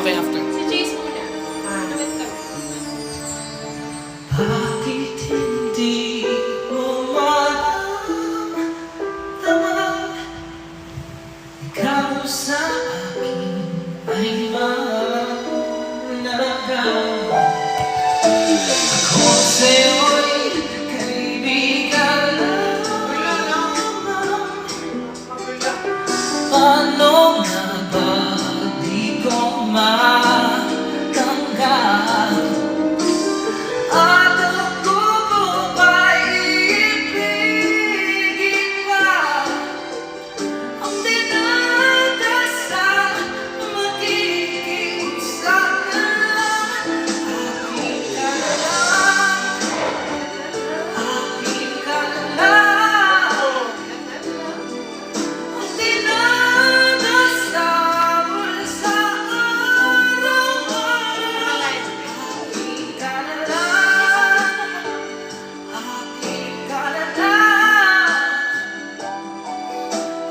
Okay, after. Si Jace muna. Kamit ka. Bakit hindi mo maramdaman? Ikaw sa akin ay mahalaga. Ako sa'yo'y kaibigan lamang. Paano nga ba di ko matanggap? At ako mo ba'y ibigin pa? Ang dinadasal, makikiusap na lang. Akin ka na lang, akin ka na lang. Ang dinadasal sa araw-araw. Akin ka na lang, akin ka na lang.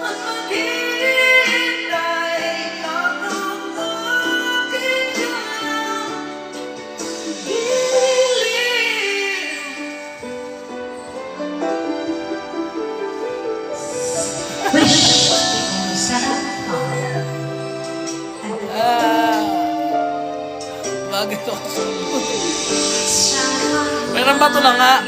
At maghihintay ka ng aking piling. Wish sa Bagay ito kasi. Meron ba ito lang nga?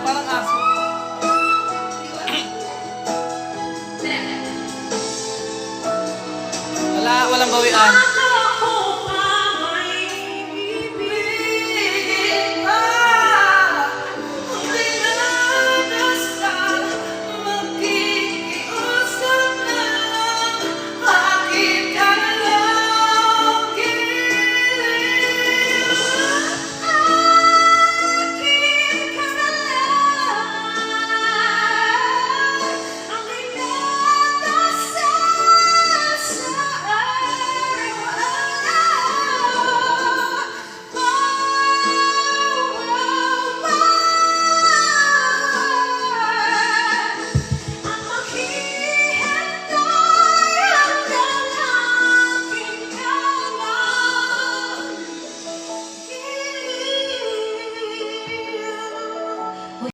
Parang aso. Walang bawian.